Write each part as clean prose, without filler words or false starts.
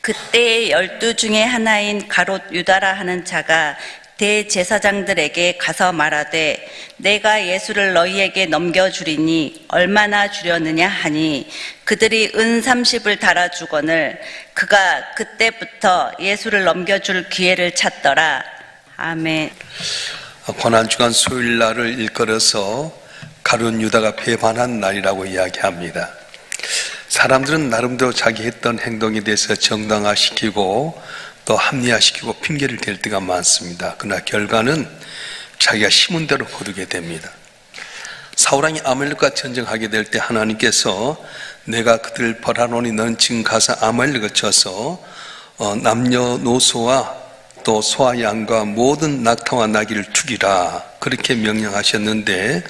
그때 12 중에 하나인 가롯 유다라 하는 자가 대제사장들에게 가서 말하되 내가 예수를 너희에게 넘겨주리니 얼마나 주려느냐 하니 그들이 은 30을 달아주거늘 그가 그때부터 예수를 넘겨줄 기회를 찾더라. 아멘. 고난주간 수요일날을 일컬어서 가룟 유다가 배반한 날이라고 이야기합니다. 사람들은 나름대로 자기 했던 행동에 대해서 정당화시키고 또 합리화시키고 핑계를 댈 때가 많습니다. 그러나 결과는 자기가 심은 대로 거두게 됩니다. 사울왕이 아말렉과 전쟁하게 될 때 하나님께서 내가 그들을 벌하노니 너는 지금 가서 아말렉을 쳐서 남녀노소와 또 소와 양과 모든 낙타와 나귀를 죽이라 그렇게 명령하셨는데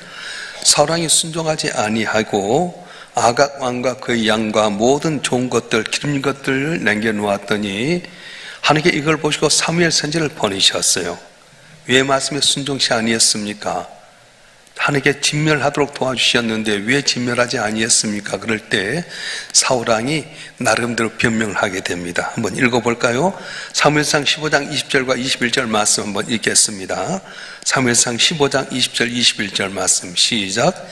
사울왕이 순종하지 아니하고 아각 왕과 그의 양과 모든 좋은 것들 기름진 것들을 남겨놓았더니 하나님께 이걸 보시고 사무엘 선지자를 보내셨어요. 왜 말씀에 순종시 아니했습니까? 하나님께 진멸하도록 도와주셨는데 왜 진멸하지 아니했습니까? 그럴 때 사울왕이 나름대로 변명을 하게 됩니다. 한번 읽어볼까요? 사무엘상 15장 20절과 21절 말씀 한번 읽겠습니다. 사무엘상 15장 20절 21절 말씀 시작.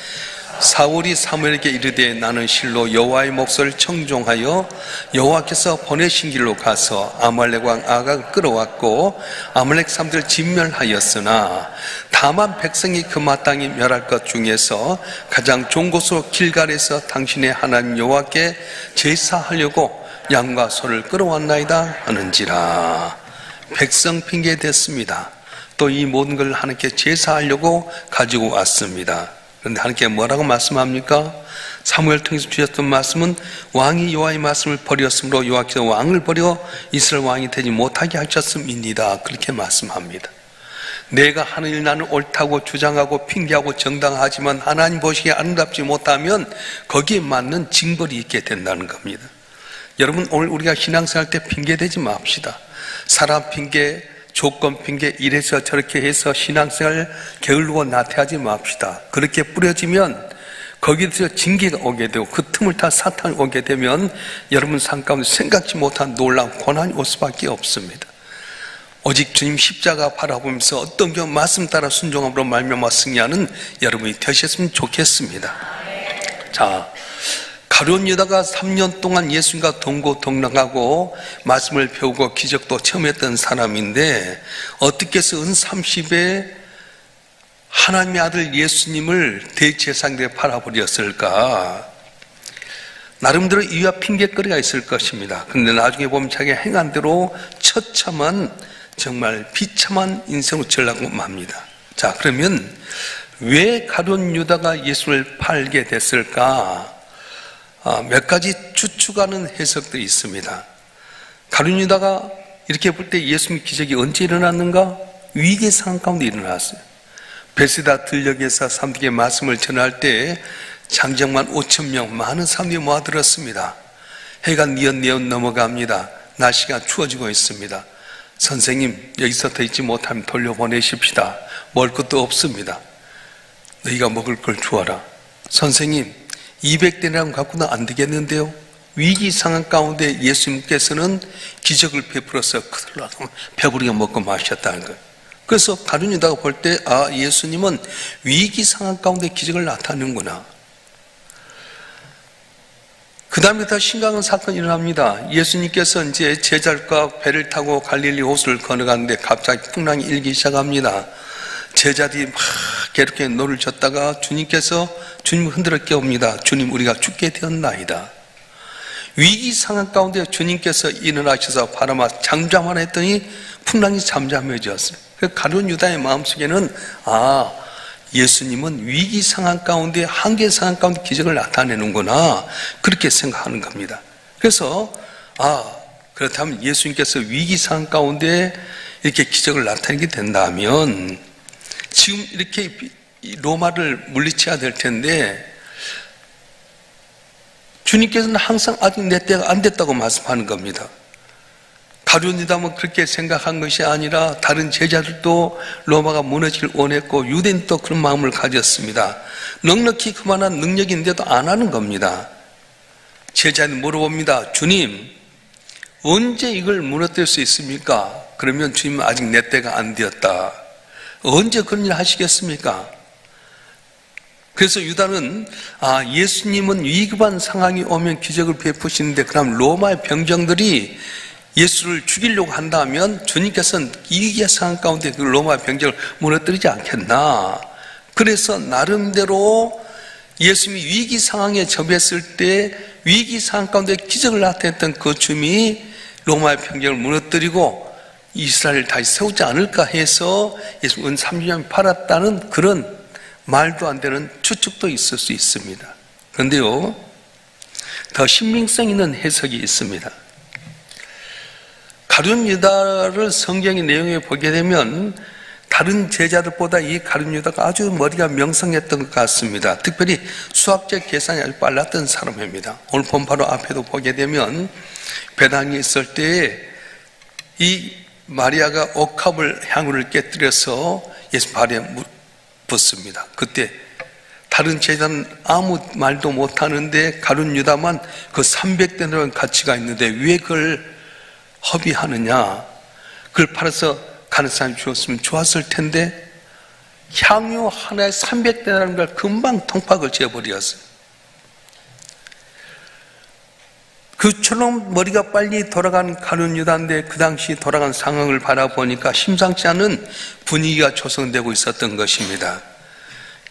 사울이 사무엘에게 이르되 나는 실로 여호와의 목소리를 청종하여 여호와께서 보내신 길로 가서 아말렉 왕 아각을 끌어왔고 아말렉 사람들을 진멸하였으나 다만 백성이 그 마땅히 멸할 것 중에서 가장 좋은 곳으로 길갈에서 당신의 하나님 여호와께 제사하려고 양과 소를 끌어왔나이다 하는지라. 백성 핑계 댔습니다. 또 이 모든 걸 하나님께 제사하려고 가지고 왔습니다. 그런데 하나님께 뭐라고 말씀합니까? 사무엘 통해서 주셨던 말씀은 왕이 여호와의 말씀을 버렸으므로 여호와께서 왕을 버려 이스라엘 왕이 되지 못하게 하셨음입니다. 그렇게 말씀합니다. 내가 하는 일 나는 옳다고 주장하고 핑계하고 정당하지만 하나님 보시기에 아름답지 못하면 거기에 맞는 징벌이 있게 된다는 겁니다. 여러분, 오늘 우리가 신앙생활 때 핑계대지 맙시다. 사람 핑계, 조건 핑계, 이래서 저렇게 해서 신앙생활 게을르고 나태하지 맙시다. 그렇게 뿌려지면 거기서 징계가 오게 되고 그 틈을 타 사탄이 오게 되면 여러분 삶 가운데 생각지 못한 놀라운 고난이 올 수밖에 없습니다. 오직 주님 십자가 바라보면서 어떤 경우 말씀 따라 순종함으로 말미암아 승리하는 여러분이 되셨으면 좋겠습니다. 자, 가룟 유다가 3년 동안 예수님과 동고동락하고 말씀을 배우고 기적도 체험했던 사람인데 어떻게 해서 은 30에 하나님의 아들 예수님을 대제사장들에 팔아버렸을까? 나름대로 이유와 핑계거리가 있을 것입니다. 그런데 나중에 보면 자기가 행한 대로 처참한 정말 비참한 인생으로 전락하고 맙니다. 자, 그러면 왜 가룟 유다가 예수를 팔게 됐을까? 몇 가지 추측하는 해석들이 있습니다. 가룟 유다가 이렇게 볼 때 예수님 기적이 언제 일어났는가? 위기 상황 가운데 일어났어요. 베세다 들녘에서 사람들에게 말씀을 전할 때 장정만 5,000명 많은 사람들이 모아들었습니다. 해가 뉘엿뉘엿 넘어갑니다. 날씨가 추워지고 있습니다. 선생님, 여기서 더 있지 못하면 돌려보내십시다. 먹을 것도 없습니다. 너희가 먹을 걸 주어라. 선생님, 200데나리온 갖고는 안 되겠는데요? 위기 상황 가운데 예수님께서는 기적을 베풀어서 그들로 배부르게 먹고 마셨다는 거예요. 그래서 가룟 유다가 볼 때 예수님은 위기 상황 가운데 기적을 나타내는구나. 그 다음에 더 심각한 사건이 일어납니다. 예수님께서 이제 제자들과 배를 타고 갈릴리 호수를 건너가는데 갑자기 풍랑이 일기 시작합니다. 제자들이 막 괴롭게 노를 젓다가 주님을 흔들어 깨웁니다. 주님, 우리가 죽게 되었나이다. 위기 상황 가운데 주님께서 일어나셔서 바람아 잠잠하라 했더니 풍랑이 잠잠해졌어요. 가룟 유다의 마음속에는 예수님은 위기 상황 가운데 한계 상황 가운데 기적을 나타내는구나 그렇게 생각하는 겁니다. 그래서 그렇다면 예수님께서 위기 상황 가운데 이렇게 기적을 나타내게 된다면 지금 이렇게 로마를 물리쳐야 될 텐데 주님께서는 항상 아직 내 때가 안 됐다고 말씀하는 겁니다. 가룟 유다는 그렇게 생각한 것이 아니라 다른 제자들도 로마가 무너지길 원했고 유대인도 그런 마음을 가졌습니다. 넉넉히 그만한 능력인데도 안 하는 겁니다. 제자는 물어봅니다. 주님, 언제 이걸 무너뜨릴 수 있습니까? 그러면 주님은 아직 내 때가 안 되었다. 언제 그런 일 하시겠습니까? 그래서 유다는 예수님은 위급한 상황이 오면 기적을 베푸시는데 그럼 로마의 병정들이 예수를 죽이려고 한다면 주님께서는 위기의 상황 가운데 그 로마 병정을 무너뜨리지 않겠나. 그래서 나름대로 예수님이 위기 상황에 접했을 때 위기 상황 가운데 기적을 나타냈던 그 주님이 로마의 병정을 무너뜨리고 이스라엘을 다시 세우지 않을까 해서 예수님은 30년 팔았다는 그런 말도 안 되는 추측도 있을 수 있습니다. 그런데요, 더 신빙성 있는 해석이 있습니다. 가룟 유다를 성경의 내용에 보게 되면 다른 제자들보다 이 가룟 유다가 아주 머리가 명성했던 것 같습니다. 특별히 수학적 계산이 아주 빨랐던 사람입니다. 오늘 본 바로 앞에도 보게 되면 배당이 있을 때 이 마리아가 옥합을 향유를 깨뜨려서 예수 발에 붓습니다. 그때 다른 제자는 아무 말도 못하는데 가룟 유다만 그 300데나리온 가치가 있는데 왜 그걸 허비하느냐. 그걸 팔아서 가는 사람이 주었으면 좋았을 텐데 향유 하나에 300데나리온 걸 금방 통팍을 지어버렸어요. 그처럼 머리가 빨리 돌아간 가룟 유다인데 그 당시 돌아간 상황을 바라보니까 심상치 않은 분위기가 조성되고 있었던 것입니다.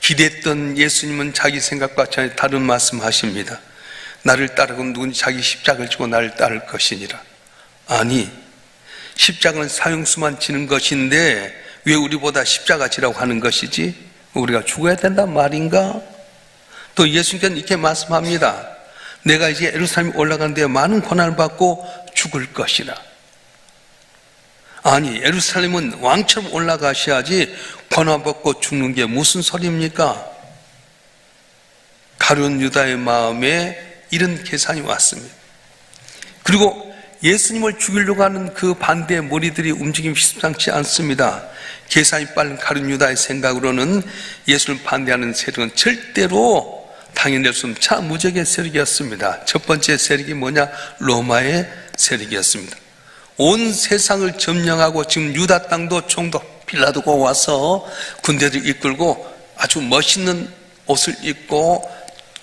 기대했던 예수님은 자기 생각과 전혀 다른 말씀하십니다. 나를 따르고 누군지 자기 십자가를 지고 나를 따를 것이니라. 아니, 십자가는 사형수만 지는 것인데 왜 우리보다 십자가 지라고 하는 것이지? 우리가 죽어야 된단 말인가? 또 예수님께서는 이렇게 말씀합니다. 내가 이제 예루살렘에 올라가는데 많은 고난을 받고 죽을 것이라. 아니, 예루살렘은 왕처럼 올라가셔야지 고난 받고 죽는 게 무슨 소리입니까? 가룟 유다의 마음에 이런 계산이 왔습니다. 그리고 예수님을 죽이려고 하는 그 반대의 무리들이 움직임이 심상치 않습니다. 계산이 빠른 가룟 유다의 생각으로는 예수를 반대하는 세력은 절대로 당연히 수 없는 차무적의 세력이었습니다. 첫 번째 세력이 뭐냐? 로마의 세력이었습니다. 온 세상을 점령하고 지금 유다 땅도 총독 빌라도가 와서 군대를 이끌고 아주 멋있는 옷을 입고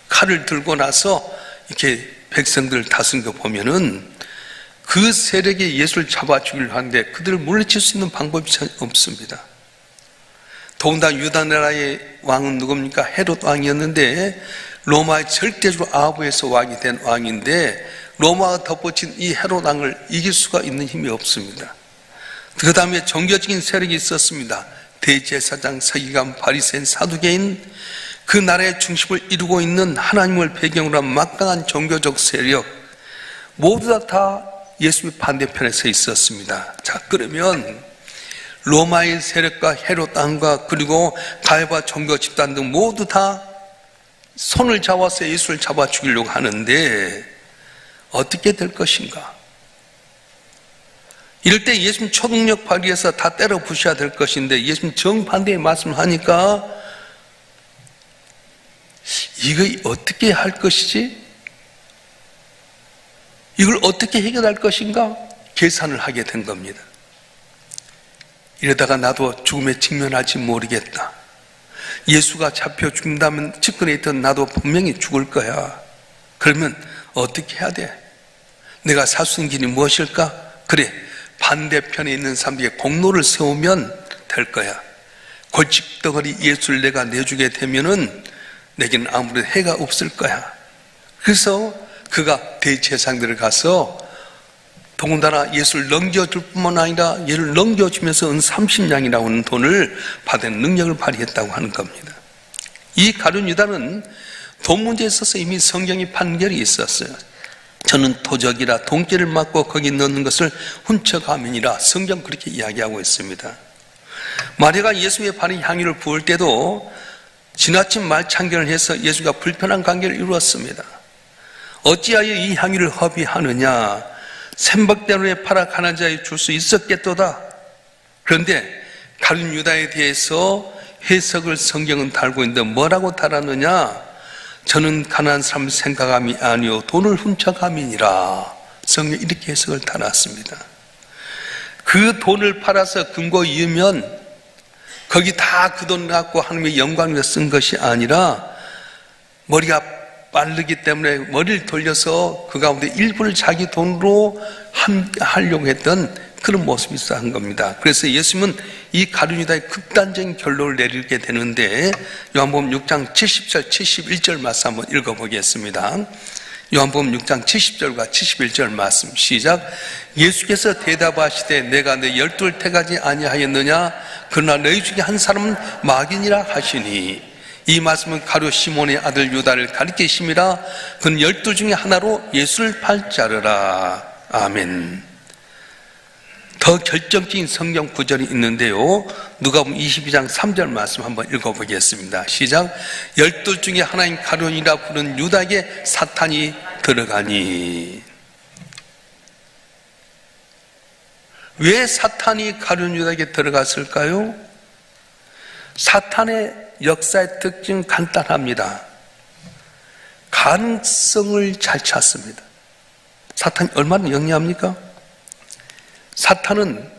칼을 들고 나서 이렇게 백성들을 다스린 거 보면은 그 세력이 예수를 잡아 죽이려 하는데 그들을 물리칠 수 있는 방법이 전혀 없습니다. 더군다나 유다 나라의 왕은 누굽니까? 헤롯 왕이었는데 로마의 절대적으로 아부에서 왕이 된 왕인데 로마가 덧붙인 이 헤롯 왕을 이길 수가 있는 힘이 없습니다. 그 다음에 종교적인 세력이 있었습니다. 대제사장, 서기관, 바리새인, 사두개인, 그 나라의 중심을 이루고 있는 하나님을 배경으로 한 막강한 종교적 세력, 모두 다 예수의 반대편에 서 있었습니다. 자, 그러면 로마의 세력과 헤롯 왕과 그리고 가야바 종교 집단 등 모두 다 손을 잡아서 예수를 잡아 죽이려고 하는데 어떻게 될 것인가? 이럴 때 예수님 초능력 발휘해서 다 때려 부셔야 될 것인데 예수님 정반대의 말씀을 하니까 이거 어떻게 할 것이지? 이걸 어떻게 해결할 것인가? 계산을 하게 된 겁니다. 이러다가 나도 죽음에 직면할지 모르겠다. 예수가 잡혀 죽는다면 측근에 있던 나도 분명히 죽을 거야. 그러면 어떻게 해야 돼? 내가 살 수 있는 길이 무엇일까? 그래, 반대편에 있는 사람들에게 공로를 세우면 될 거야. 골칫덩어리 예수를 내가 내주게 되면은 내게는 아무래도 해가 없을 거야. 그래서 그가 대제사장들을 가서 더군다나 예수를 넘겨줄 뿐만 아니라 얘를 넘겨주면서 은 30냥이라고 하는 돈을 받은 능력을 발휘했다고 하는 겁니다. 이 가룟 유다는 돈 문제에 있어서 이미 성경의 판결이 있었어요. 저는 도적이라 돈기를 맞고 거기 넣는 것을 훔쳐가면이라 성경 그렇게 이야기하고 있습니다. 마리아가 예수의 발에 향유를 부을 때도 지나친 말참견을 해서 예수가 불편한 관계를 이루었습니다. 어찌하여 이 향유를 허비하느냐? 셈박대로에 팔아 가난한 자에 줄 수 있었겠도다. 그런데 가룟 유다에 대해서 해석을 성경은 달고 있는데 뭐라고 달았느냐? 저는 가난한 사람 생각함이 아니요 돈을 훔쳐감이니라. 성경 이렇게 해석을 달았습니다. 그 돈을 팔아서 금고 이으면 거기 다 그 돈 갖고 하나님의 영광을 쓴 것이 아니라 머리가 빠르기 때문에 머리를 돌려서 그 가운데 일부를 자기 돈으로 하려고 했던 그런 모습이 있어 한 겁니다. 그래서 예수님은 이 가룟 유다의 극단적인 결론을 내리게 되는데 요한복음 6장 70절 71절 말씀 한번 읽어보겠습니다. 요한복음 6장 70절과 71절 말씀 시작. 예수께서 대답하시되 내가 내 12를 택하지 아니하였느냐 그러나 너희 중에 한 사람은 마귀니라 하시니 이 말씀은 가룟 시몬의 아들 유다를 가리키심이라. 그는 12 중에 하나로 예수를 팔 자르라. 아멘. 더 결정적인 성경 구절이 있는데요, 누가복음 22장 3절 말씀 한번 읽어보겠습니다. 시작. 12 중에 하나인 가룟이라 부르는 유다에게 사탄이 들어가니. 왜 사탄이 가룟 유다에게 들어갔을까요? 사탄의 역사의 특징은 간단합니다. 가능성을 잘 찾습니다. 사탄이 얼마나 영리합니까? 사탄은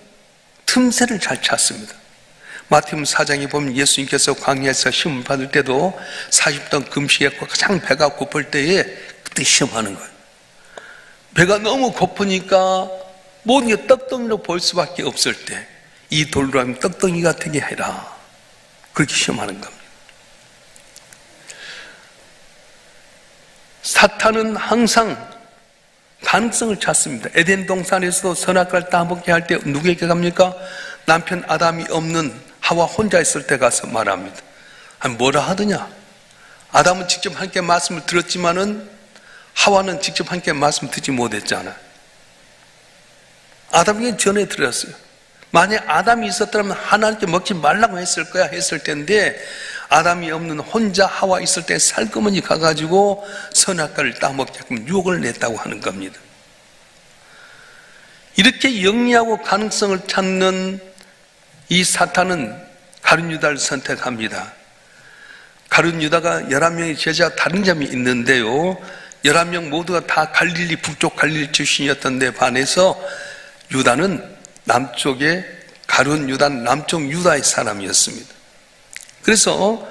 틈새를 잘 찾습니다. 마태복음 4장에 보면 예수님께서 광야에서 시험 받을 때도 40동 금식했고 가장 배가 고플 때에 그때 시험하는 거예요. 배가 너무 고프니까 모든 게 떡덩이로 볼 수밖에 없을 때 이 돌로 하면 떡덩이가 되게 해라. 그렇게 시험하는 겁니다. 사탄은 항상 가능성을 찾습니다. 에덴 동산에서도 선악과를 따먹게 할 때 누구에게 갑니까? 남편 아담이 없는 하와 혼자 있을 때 가서 말합니다. 아니, 뭐라 하더냐? 아담은 직접 함께 말씀을 들었지만은 하와는 직접 함께 말씀 듣지 못했잖아. 아담에게 전해 들었어요. 만약 아담이 있었다면 하나님께 먹지 말라고 했을 거야 했을 텐데 아담이 없는 혼자 하와 있을 때 살그머니 가가지고 선악과를 따먹게끔 유혹을 냈다고 하는 겁니다. 이렇게 영리하고 가능성을 찾는 이 사탄은 가룟 유다를 선택합니다. 가룟 유다가 11명의 제자가 다른 점이 있는데요, 11명 모두가 다 갈릴리 북쪽 갈릴리 출신이었던 데 반해서 유다는 남쪽의 가룟 유다는 남쪽 유다의 사람이었습니다. 그래서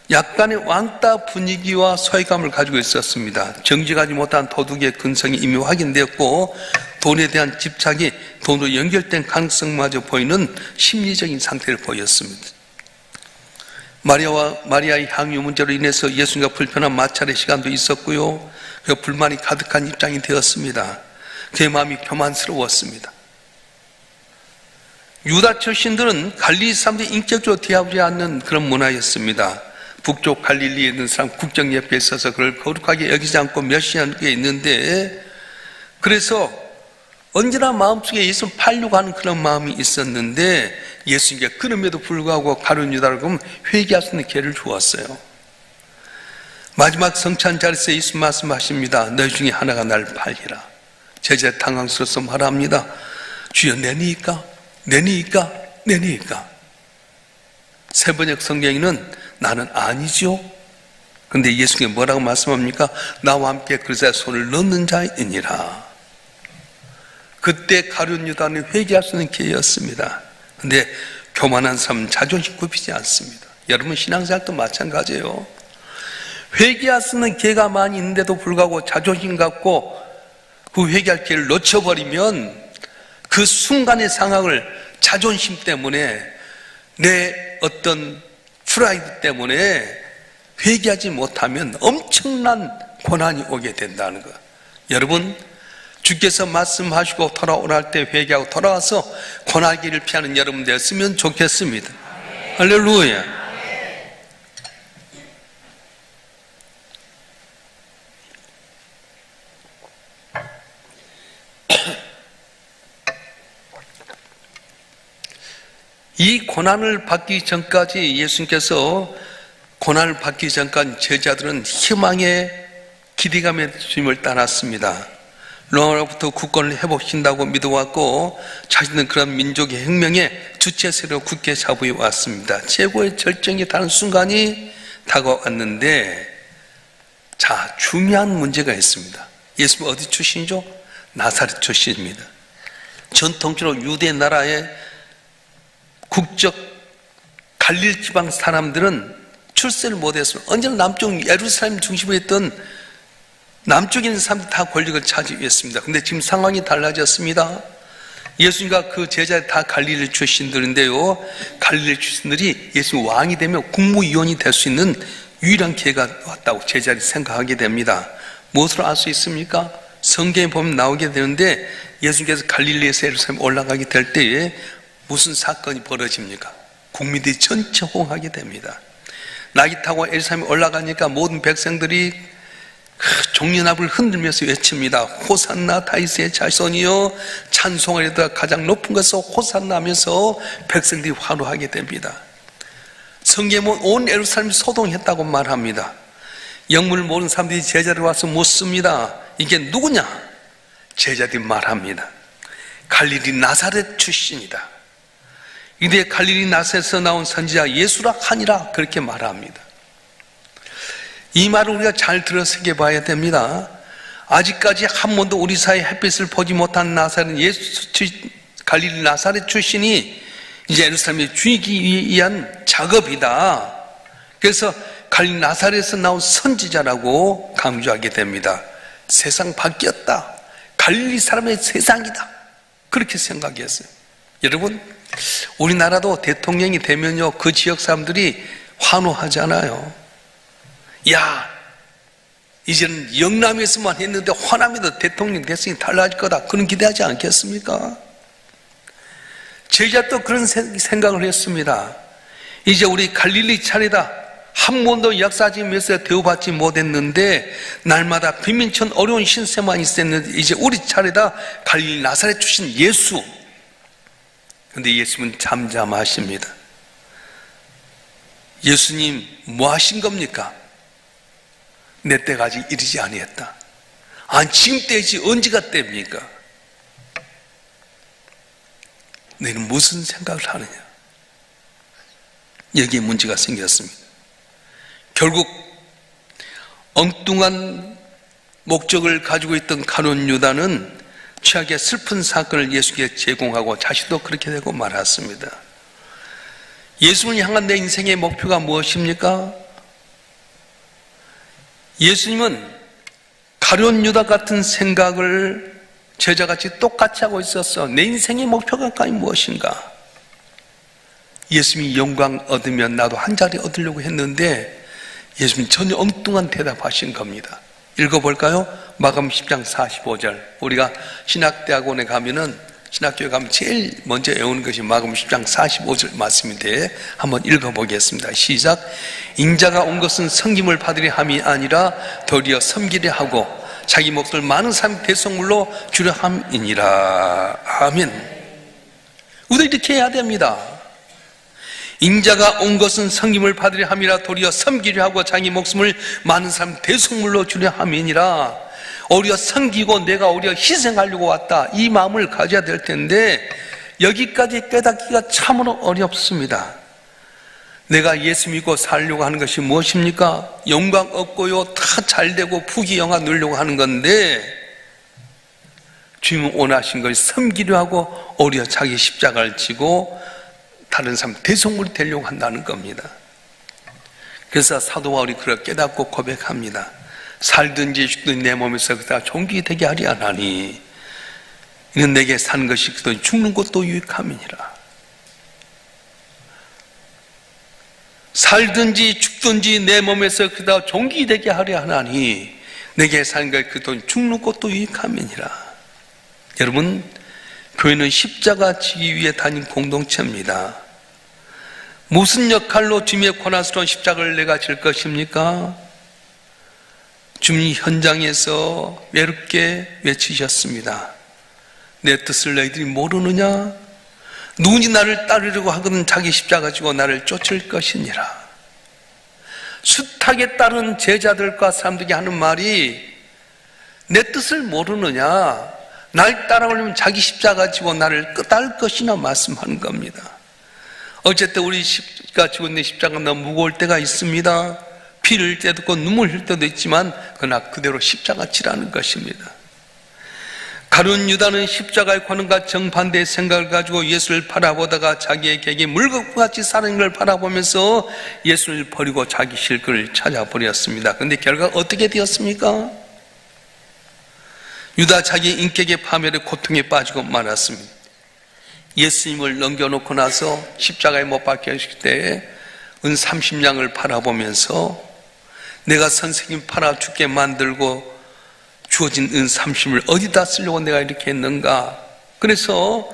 약간의 왕따 분위기와 소외감을 가지고 있었습니다. 정직하지 못한 도둑의 근성이 이미 확인되었고 돈에 대한 집착이 돈으로 연결된 가능성마저 보이는 심리적인 상태를 보였습니다. 마리아의 향유 문제로 인해서 예수님과 불편한 마찰의 시간도 있었고요, 그 불만이 가득한 입장이 되었습니다. 그의 마음이 교만스러웠습니다. 유다 출신들은 갈릴리 사람들이 인격적으로 대하지 않는 그런 문화였습니다. 북쪽 갈릴리에 있는 사람 국정 옆에 있어서 그걸 거룩하게 여기지 않고 멸시하는 게 있는데, 그래서 언제나 마음속에 예수를 팔려고 하는 그런 마음이 있었는데 예수님께 그럼에도 불구하고 가룟 유다를 보면 회개할 수 있는 기회를 주었어요. 마지막 성찬 자리에서 예수 말씀하십니다. 너희 중에 하나가 나를 팔리라. 제자 당황스러워서 말합니다. 주여 내니까? 내니까? 내니까? 세번역 성경에는 나는 아니죠. 그런데 예수님이 뭐라고 말씀합니까? 나와 함께 그릇에 손을 넣는 자이니라. 그때 가룟 유다는 회개할 수 있는 기회였습니다. 그런데 교만한 사람은 자존심 굽히지 않습니다. 여러분 신앙생활도 마찬가지예요. 회개할 수 있는 기회가 많이 있는데도 불구하고 자존심 갖고 그 회개할 기회를 놓쳐버리면 그 순간의 상황을 자존심 때문에 내 어떤 프라이드 때문에 회개하지 못하면 엄청난 고난이 오게 된다는 것. 여러분 주께서 말씀하시고 돌아오라 할 때 회개하고 돌아와서 고난기를 피하는 여러분 되었으면 좋겠습니다. 할렐루야. 이 고난을 받기 전까지 예수님께서 고난을 받기 전까지 제자들은 희망의 기대감에 주님을 따랐습니다. 로마로부터 국권을 회복신다고 믿어왔고 자신은 그런 민족의 혁명의 주체세로 굳게 잡으해 왔습니다. 최고의 절정이 다른 순간이 다가왔는데, 자, 중요한 문제가 있습니다. 예수님 어디 출신이죠? 나사렛 출신입니다. 전통적으로 유대 나라의 국적 갈릴 지방 사람들은 출세를 못했습니다. 언제나 남쪽 예루살렘 중심으로 했던 남쪽에 있는 사람들 다 권력을 차지했습니다. 근데 지금 상황이 달라졌습니다. 예수님과 그 제자들 다 갈릴리 출신들인데요, 갈릴리 출신들이 예수님 왕이 되면 국무위원이 될 수 있는 유일한 기회가 왔다고 제자들이 생각하게 됩니다. 무엇으로 알 수 있습니까? 성경에 보면 나오게 되는데, 예수님께서 갈릴리에서 예루살렘 올라가게 될 때에 무슨 사건이 벌어집니까? 국민들이 전체 호응하게 됩니다. 나귀 타고 예루살렘에 올라가니까 모든 백성들이 종려나무를 흔들면서 외칩니다. 호산나 다윗의 자손이여, 찬송하리다 가장 높은 곳에서 호산나 하면서 백성들이 환호하게 됩니다. 성경에 온 예루살렘이 소동했다고 말합니다. 영문을 모르는 사람들이 제자들 와서 묻습니다. 이게 누구냐? 제자들이 말합니다. 갈릴리 나사렛 출신이다. 이때 갈릴리 나사렛에서 나온 선지자 예수라 하니라, 그렇게 말합니다. 이 말을 우리가 잘 들어 새겨봐야 됩니다. 아직까지 한 번도 우리 사회에 햇빛을 보지 못한 나사렛 갈릴리 나사렛 출신이 이제 예루살렘에 주이기 위한 작업이다. 그래서 갈릴리 나사렛에서 나온 선지자라고 강조하게 됩니다. 세상 바뀌었다. 갈릴리 사람의 세상이다. 그렇게 생각했어요. 여러분, 우리나라도 대통령이 되면요, 그 지역 사람들이 환호하잖아요. 야, 이제는 영남에서만 했는데 호남에도 대통령 대선이 달라질 거다, 그런 기대하지 않겠습니까? 제자도 그런 생각을 했습니다. 이제 우리 갈릴리 차례다. 한 번도 역사적인 대우받지 못했는데 날마다 빈민천 어려운 신세만 있었는데 이제 우리 차례다. 갈릴리 나사렛 출신 예수. 그런데 예수님은 잠잠하십니다. 예수님 뭐 하신 겁니까? 내 때가 아직 이르지 아니했다. 아니, 지금 때지 언제가 때입니까? 너희는 무슨 생각을 하느냐? 여기에 문제가 생겼습니다. 결국 엉뚱한 목적을 가지고 있던 가룟 유다는 최악의 슬픈 사건을 예수께 제공하고 자신도 그렇게 되고 말았습니다. 예수님을 향한 내 인생의 목표가 무엇입니까? 예수님은 가룟 유다 같은 생각을 제자같이 똑같이 하고 있었어. 내 인생의 목표가 과연 무엇인가? 예수님이 영광 얻으면 나도 한 자리 얻으려고 했는데 예수님이 전혀 엉뚱한 대답하신 겁니다. 읽어볼까요? 마가복음 10장 45절. 우리가 신학대학원에 가면은, 신학교에 가면 제일 먼저 외우는 것이 마가복음 10장 45절 말씀인데 한번 읽어보겠습니다. 시작. 인자가 온 것은 섬김을 받으려 함이 아니라 도리어 섬기려 하고 자기 목숨을 많은 사람 대속물로 주려 함이니라. 아멘. 우리도 이렇게 해야 됩니다. 인자가 온 것은 섬김을 받으려 함이라 도리어 섬기려 하고 자기 목숨을 많은 사람 대속물로 주려 함이니라. 오히려 섬기고 내가 오히려 희생하려고 왔다, 이 마음을 가져야 될 텐데 여기까지 깨닫기가 참으로 어렵습니다. 내가 예수 믿고 살려고 하는 것이 무엇입니까? 영광 얻고요, 다 잘되고 부귀영화 누리려고 하는 건데 주님은 원하신 것이 섬기려 하고 오히려 자기 십자가를 지고 다른 사람 대속물이 되려고 한다는 겁니다. 그래서 사도 바울이 그걸 깨닫고 고백합니다. 살든지 죽든지 내 몸에서 그다 종기 되게 하리 하나니 이는 내게 사는 것이 그도 죽는 것도 유익함이니라. 살든지 죽든지 내 몸에서 그다 종기 되게 하리 하나니 내게 사는 것이 그도 죽는 것도 유익함이니라. 여러분, 교회는 십자가 지기 위해 다닌 공동체입니다. 무슨 역할로 주님의 고난스러운 십자가를 내가 질 것입니까? 주님이 현장에서 외롭게 외치셨습니다. 내 뜻을 너희들이 모르느냐? 누구니 나를 따르려고 하거든 자기 십자가 지고 나를 쫓을 것이니라. 숱하게 따른 제자들과 사람들이 하는 말이 내 뜻을 모르느냐? 날 따라오려면 자기 십자가 지고 나를 따를 것이나 말씀하는 겁니다. 어쨌든 우리 십자가 지고 있는 십자가 너무 무거울 때가 있습니다. 피를 흘릴 때도 있고 눈물 흘릴 때도 있지만 그러나 그대로 십자가 지라는 것입니다. 가룟 유다는 십자가의 고난과 정반대의 생각을 가지고 예수를 바라보다가 자기의 객이 물것같이 사는 걸 바라보면서 예수를 버리고 자기 실컷을 찾아버렸습니다. 그런데 결과 어떻게 되었습니까? 유다 자기 인격의 파멸의 고통에 빠지고 말았습니다. 예수님을 넘겨놓고 나서 십자가에 못 박히실 때 은 30냥을 바라보면서 내가 선생님 팔아 죽게 만들고 주어진 은 30을 어디다 쓰려고 내가 이렇게 했는가? 그래서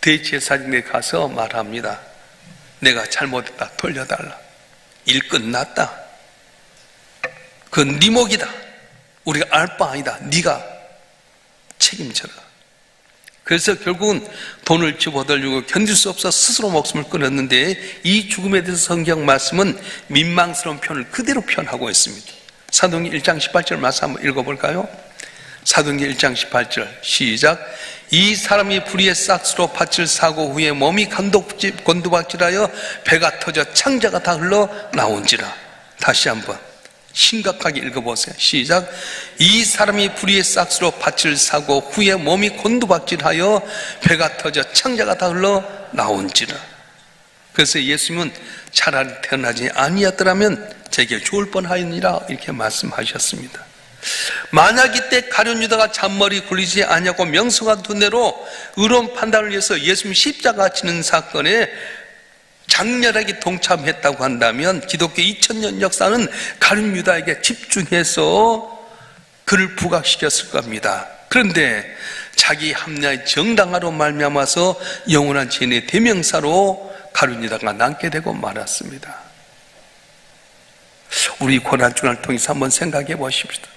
대제사장에 가서 말합니다. 내가 잘못했다. 돌려달라. 일 끝났다. 그건 네 목이다. 우리가 알 바 아니다. 네가 책임져라. 그래서 결국은 돈을 집어들고 견딜 수 없어 스스로 목숨을 끊었는데 이 죽음에 대해서 성경 말씀은 민망스러운 표현을 그대로 표현하고 있습니다. 사도행전 1장 18절 말씀 한번 읽어볼까요? 사도행전 1장 18절 시작. 이 사람이 불의의 싹스로 밭을 사고 후에 몸이 곤두박질하여 배가 터져 창자가 다 흘러 나온지라. 다시 한번 심각하게 읽어보세요. 시작. 이 사람이 불의의 싹스로 밭을 사고 후에 몸이 곤두박질하여 배가 터져 창자가 다 흘러 나온지라. 그래서 예수님은 차라리 태어나지 아니었더라면 제게 좋을 뻔하였니라 이렇게 말씀하셨습니다. 만약 이때 가룟 유다가 잔머리 굴리지 아니하고 명성한 두뇌로 의로운 판단을 위해서 예수님 십자가 지는 사건에 장렬하게 동참했다고 한다면 기독교 2000년 역사는 가룟 유다에게 집중해서 그를 부각시켰을 겁니다. 그런데 자기 합리화의 정당화로 말미암아서 영원한 죄인의 대명사로 가룟 유다가 남게 되고 말았습니다. 우리 고난 주간을 통해서 한번 생각해 보십시다.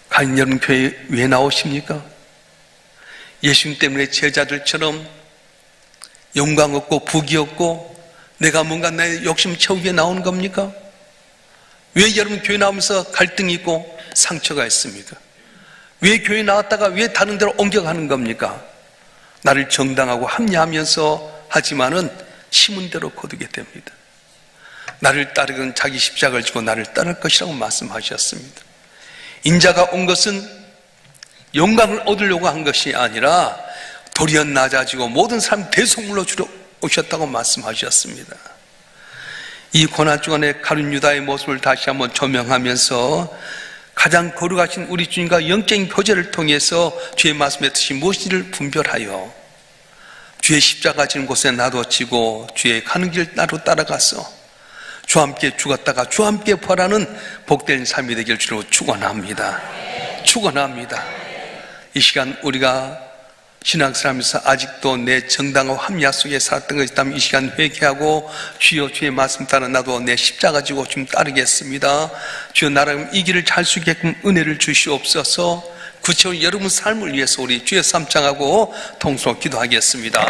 과연 여러분 교회에 왜 나오십니까? 예수님 때문에 제자들처럼 영광 없고 부귀 없고 내가 뭔가 내 욕심 채우기 위해 나오는 겁니까? 왜 여러분 교회 나오면서 갈등이 있고 상처가 있습니까? 왜 교회 나왔다가 왜 다른 데로 옮겨가는 겁니까? 나를 정당하고 합리하면서 하지만은 심은 대로 거두게 됩니다. 나를 따르건 자기 십자가를 지고 나를 따를 것이라고 말씀하셨습니다. 인자가 온 것은 영광을 얻으려고 한 것이 아니라 도리어 낮아지고 모든 사람 대속물로 주려 오셨다고 말씀하셨습니다. 이 고난주간에 가룟 유다의 모습을 다시 한번 조명하면서 가장 거룩하신 우리 주님과 영적인 교제를 통해서 주의 말씀의 뜻이 무엇인지를 분별하여 주의 십자가 지는 곳에 나도 지고 주의 가는 길 나로 따라가서 주와 함께 죽었다가 주와 함께 부활하는 복된 삶이 되길 주로 축원합니다. 축원합니다. 이 시간 우리가 신앙생활하면서 아직도 내 정당과 합리화 속에 살았던 것이 있다면 이 시간 회개하고 주여 주의 말씀 따라 나도 내 십자가 지고 좀 따르겠습니다. 주여 나라면 이 길을 잘 수 있게끔 은혜를 주시옵소서. 구체적으로 여러분 삶을 위해서 우리 주의 삼창하고 통성으로 기도하겠습니다.